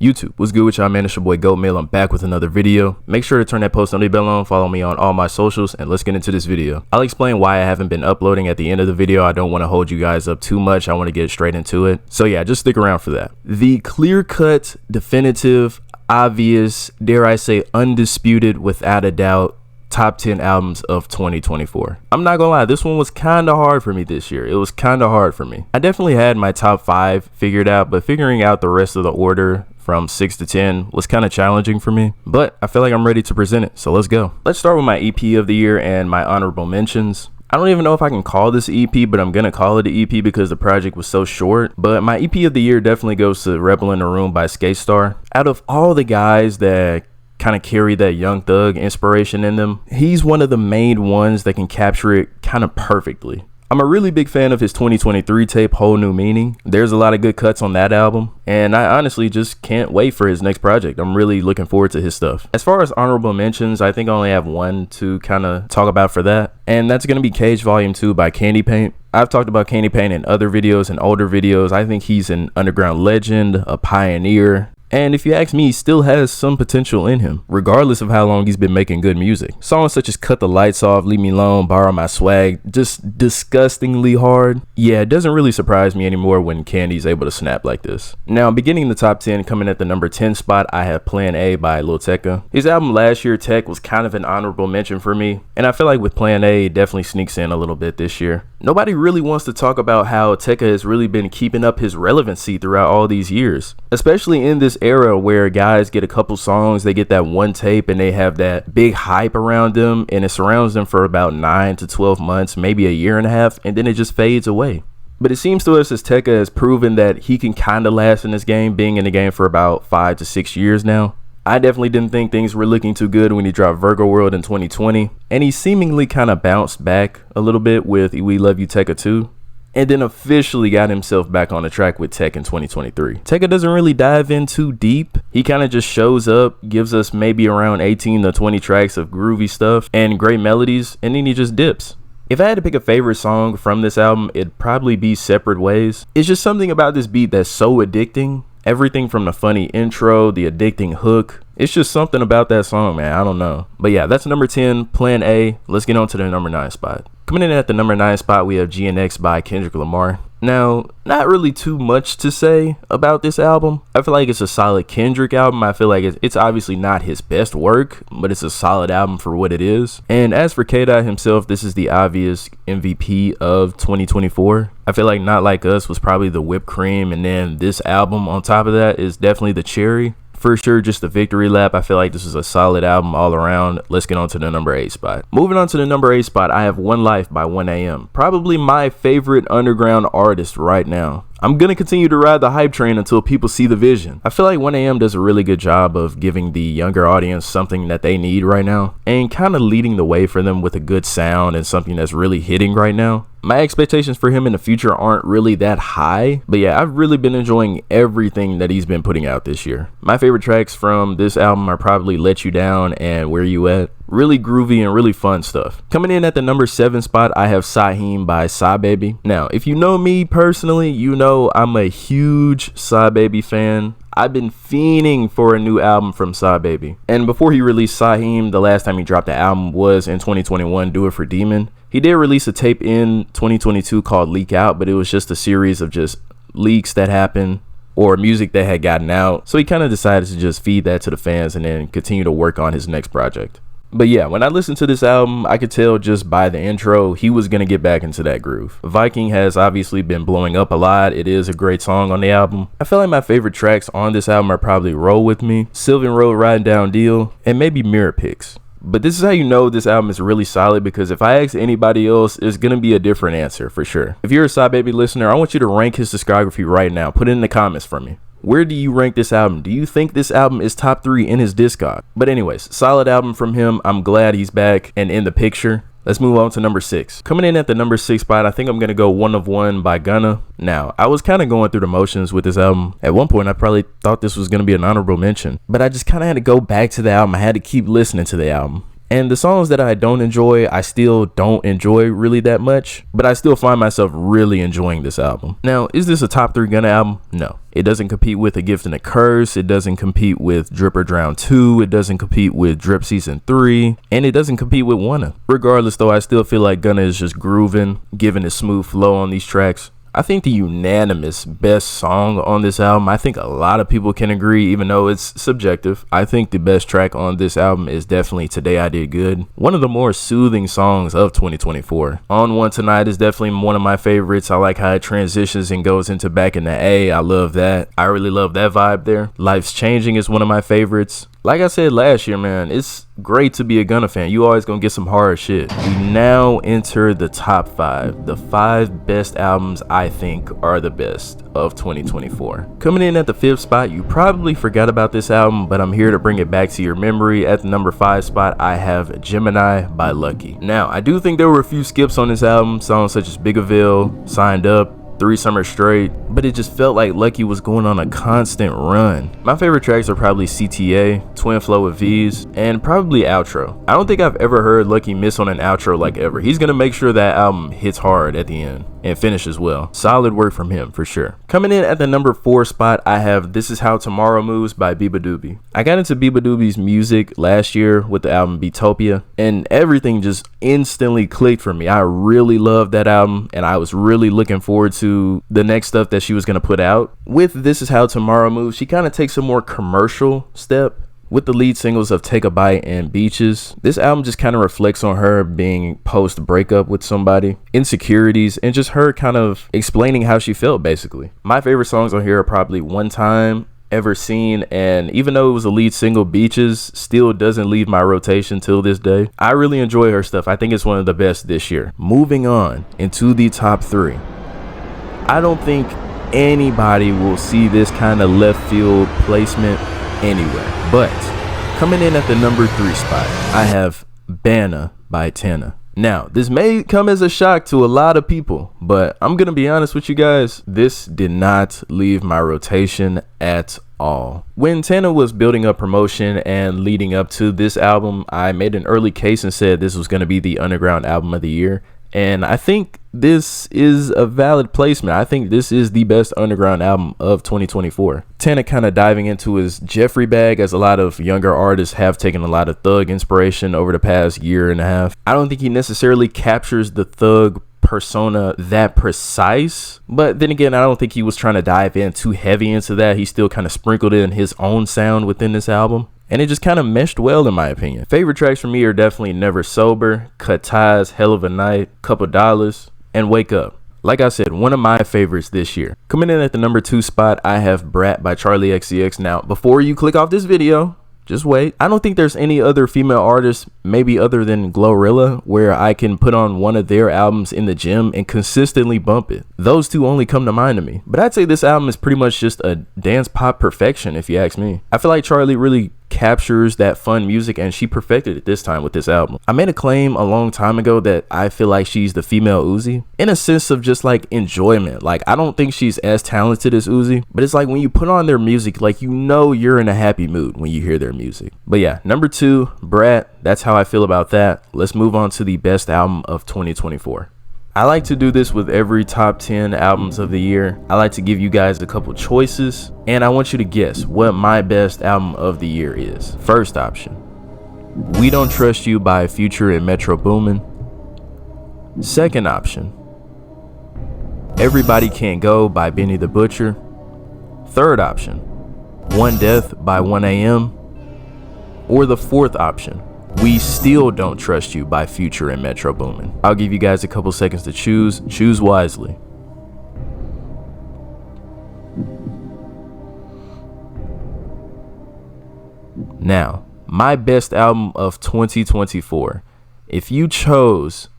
YouTube, what's good with y'all, man? It's your boy Goatmail. I'm back with another video. Make sure to turn that post notification bell on, follow me on all my socials, and let's get into this video. I'll explain why I haven't been uploading at the end of the video. I don't want to hold you guys up too much. I want to get straight into it. So yeah, just stick around for that. The clear-cut, definitive, obvious, dare I say undisputed, without a doubt, top 10 albums of 2024. I'm not gonna lie, this one was kind of hard for me this year. It was kind of hard for me. I definitely had my top 5 figured out, but figuring out the rest of the order from 6 to 10 was kind of challenging for me, but I feel like I'm ready to present it, so let's go. Let's start with my EP of the year and my honorable mentions. I don't even know if I can call this an EP, but I'm gonna call it an EP because the project was so short. But my EP of the year definitely goes to Rebel in the Room by Skate Star. Out of all the guys that kind of carry that Young Thug inspiration in them, he's one of the main ones that can capture it kind of perfectly. I'm a really big fan of his 2023 tape, Whole New Meaning. There's a lot of good cuts on that album, and I honestly just can't wait for his next project. I'm really looking forward to his stuff. As far as honorable mentions, I think I only have one to kind of talk about for that, and that's going to be Cage Volume 2 by Candy Paint. I've talked about Candy Paint in other videos and older videos. I think he's an underground legend, a pioneer. And if you ask me, he still has some potential in him, regardless of how long he's been making good music. Songs such as Cut the Lights Off, Leave Me Alone, Borrow My Swag, just disgustingly hard. Yeah, it doesn't really surprise me anymore when Candy's able to snap like this. Now, beginning the top 10, coming at the number 10 spot, I have Plan A by Lil Tecca. His album last year, Tech, was kind of an honorable mention for me, and I feel like with Plan A, it definitely sneaks in a little bit this year. Nobody really wants to talk about how Tecca has really been keeping up his relevancy throughout all these years, especially in this era where guys get a couple songs, they get that one tape, and they have that big hype around them, and it surrounds them for about 9 to 12 months, maybe a year and a half, and then it just fades away. But it seems to us as Tecca has proven that he can kind of last in this game, being in the game for about 5 to 6 years now. I definitely didn't think things were looking too good when he dropped Virgo World in 2020, and he seemingly kind of bounced back a little bit with We Love You Tecca 2, and then officially got himself back on the track with Tech in 2023. Tecca doesn't really dive in too deep. He kind of just shows up, gives us maybe around 18 to 20 tracks of groovy stuff and great melodies, and then he just dips. If I had to pick a favorite song from this album, it'd probably be Separate Ways. It's just something about this beat that's so addicting. Everything from the funny intro, the addicting hook. It's just something about that song, man. I don't know. But yeah, that's number 10, Plan A. Let's get on to the number 9 spot. Coming in at the number 9 spot, we have GNX by Kendrick Lamar. Now, not really too much to say about this album. I feel like it's a solid Kendrick album. I feel like it's obviously not his best work, but it's a solid album for what it is. And as for K-Dot himself, this is the obvious MVP of 2024. I feel like Not Like Us was probably the whipped cream, and then this album on top of that is definitely the cherry. For sure, just a victory lap. I feel like this is a solid album all around. Let's get on to the number 8 spot. Moving on to the number 8 spot, I have One Life by 1AM. Probably my favorite underground artist right now. I'm gonna continue to ride the hype train until people see the vision. I feel like 1AM does a really good job of giving the younger audience something that they need right now, and kind of leading the way for them with a good sound and something that's really hitting right now. My expectations for him in the future aren't really that high, but yeah, I've really been enjoying everything that he's been putting out this year. My favorite tracks from this album are probably Let You Down and Where You At. Really groovy and really fun stuff. Coming in at the number 7 spot, I have Sahim by Sa Baby. Now, if you know me personally, you know I'm a huge Sa Baby fan. I've been fiending for a new album from Sa Baby. And before he released Sahim, the last time he dropped the album was in 2021, Do It For Demon. He did release a tape in 2022 called Leak Out, but it was just a series of just leaks that happened or music that had gotten out. So he kind of decided to just feed that to the fans and then continue to work on his next project. But yeah, when I listened to this album, I could tell just by the intro, he was going to get back into that groove. Viking has obviously been blowing up a lot. It is a great song on the album. I feel like my favorite tracks on this album are probably Roll With Me, Sylvan Road Riding Down Deal, and maybe Mirror Pics. But this is how you know this album is really solid, because if I ask anybody else, it's going to be a different answer for sure. If you're a Sa Baby listener, I want you to rank his discography right now. Put it in the comments for me. Where do you rank this album? Do you think this album is top 3 in his discog? But anyways, solid album from him. I'm glad he's back and in the picture. Let's move on to number 6. Coming in at the number 6 spot, I think I'm going to go One of One by Gunna. Now, I was kind of going through the motions with this album. At one point, I probably thought this was going to be an honorable mention, but I just kind of had to go back to the album. I had to keep listening to the album. And the songs that I don't enjoy, I still don't enjoy really that much, but I still find myself really enjoying this album. Now, is this a top 3 Gunna album? No. It doesn't compete with A Gift and a Curse. It doesn't compete with Drip or Drown 2. It doesn't compete with Drip Season 3. And it doesn't compete with Wanna. Regardless though, I still feel like Gunna is just grooving, giving a smooth flow on these tracks. I think the unanimous best song on this album, I think a lot of people can agree, even though it's subjective. I think the best track on this album is definitely Today I Did Good. One of the more soothing songs of 2024. On One Tonight is definitely one of my favorites. I like how it transitions and goes into back in the A. I love that. I really love that vibe there. Life's Changing is one of my favorites. Like I said last year, man, it's great to be a Gunna fan. You always gonna get some hard shit. We now enter the top 5. The 5 best albums I think are the best of 2024. Coming in at the 5th spot, you probably forgot about this album, but I'm here to bring it back to your memory. At the number 5 spot, I have Gemini by Lucky. Now, I do think there were a few skips on this album, songs such as Bigaville, Signed Up, 3 Summers Straight, but it just felt like Lucky was going on a constant run. My favorite tracks are probably CTA, Twin Flow with V's, and probably Outro. I don't think I've ever heard Lucky miss on an outro like ever. He's gonna make sure that album hits hard at the end and finishes well. Solid work from him for sure. Coming in at the number 4 spot, I have This Is How Tomorrow Moves by Biba Doobie. I got into Biba Doobie's music last year with the album Beatopia, and everything just instantly clicked for me. I really loved that album, and I was really looking forward to the next stuff that she was going to put out. With This Is How Tomorrow Moves, she kind of takes a more commercial step with the lead singles of Take a Bite and Beaches. This album just kind of reflects on her being post breakup with somebody, insecurities, and just her kind of explaining how she felt basically. My favorite songs on here are probably One Time, Ever Seen, and even though it was a lead single, Beaches still doesn't leave my rotation till this day. I really enjoy her stuff. I think it's one of the best this year. Moving on into the top 3. I don't think anybody will see this kind of left field placement anywhere, but coming in at the number 3 spot, I have Banna by Tana. Now, this may come as a shock to a lot of people, but I'm gonna be honest with you guys, this did not leave my rotation at all. When Tana was building up promotion and leading up to this album, I made an early case and said this was gonna be the underground album of the year. And I think this is a valid placement. I think this is the best underground album of 2024. Tana kind of diving into his Jeffrey bag, as a lot of younger artists have taken a lot of Thug inspiration over the past year and a half. I don't think he necessarily captures the Thug persona that precise, but then again, I don't think he was trying to dive in too heavy into that. He still kind of sprinkled in his own sound within this album, and it just kind of meshed well in my opinion. Favorite tracks for me are definitely Never Sober, Cut Ties, Hell of a Night, Couple Dollars, and Wake Up. Like I said, one of my favorites this year. Coming in at the number 2 spot, I have Brat by Charlie XCX. Now, before you click off this video, just wait. I don't think there's any other female artist, maybe other than Glorilla, where I can put on one of their albums in the gym and consistently bump it. Those two only come to mind to me. But I'd say this album is pretty much just a dance pop perfection, if you ask me. I feel like Charlie really captures that fun music, and she perfected it this time with this album. I made a claim a long time ago that I feel like she's the female Uzi, in a sense of just like enjoyment. Like, I don't think she's as talented as Uzi, but it's like when you put on their music, like, you know you're in a happy mood when you hear their music. But yeah, number 2, Brat. That's how I feel about that. Let's move on to the best album of 2024. I like to do this with every top 10 albums of the year. I like to give you guys a couple choices, and I want you to guess what my best album of the year is. First option, We Don't Trust You by Future and Metro Boomin. Second option, Everybody Can't Go by Benny the Butcher. Third option, One Death by 1AM. Or the fourth option, We Still Don't Trust You by Future and Metro Boomin. I'll give you guys a couple seconds to choose. Choose wisely. Now, my best album of 2024. If you chose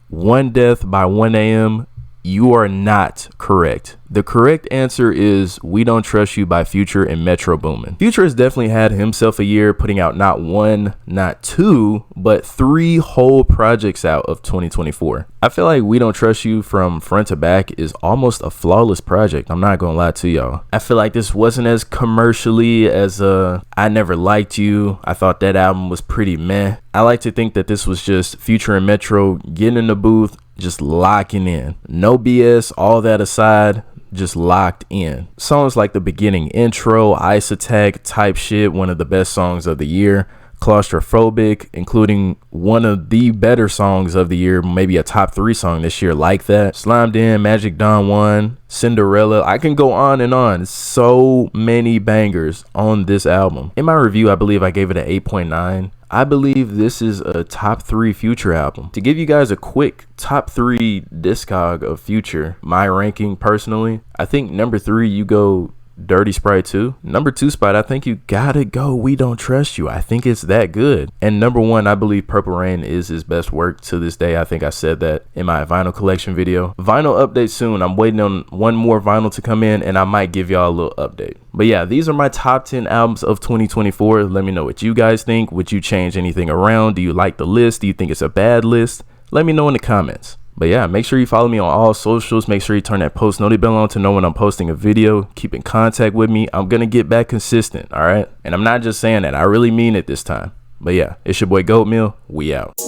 One Death by 1AM, You are not correct. The correct answer is We Don't Trust You by Future and Metro Boomin. Future has definitely had himself a year, putting out not one, not two, but 3 whole projects out of 2024. I feel like We Don't Trust You from front to back is almost a flawless project. I'm not gonna lie to y'all. I feel like this wasn't as commercially as I Never Liked You. I thought that album was pretty meh. I like to think that this was just Future and Metro getting in the booth, just locking in. No BS, all that aside, just locked in. Songs like the beginning intro, Ice Attack type shit, one of the best songs of the year. Claustrophobic, including one of the better songs of the year, maybe a top 3 song this year like that. Slimed In, Magic Dawn 1, Cinderella. I can go on and on. So many bangers on this album. In my review, I believe I gave it an 8.9. I believe this is a top 3 Future album. To give you guys a quick top 3 discog of Future, my ranking personally, I think number 3 you go Dirty Sprite 2. Number 2 spot, I think you gotta go We Don't Trust You. I think it's that good. And number 1, I believe Purple Rain is his best work to this day. I think I said that in my vinyl collection video. Vinyl update soon. I'm waiting on one more vinyl to come in and I might give y'all a little update. But yeah, these are my top 10 albums of 2024. Let me know what you guys think. Would you change anything around? Do you like the list? Do you think it's a bad list? Let me know in the comments. But yeah, make sure you follow me on all socials. Make sure you turn that post notification bell on to know when I'm posting a video. Keep in contact with me. I'm gonna get back consistent, all right? And I'm not just saying that. I really mean it this time. But yeah, it's your boy Goat Meal. We out.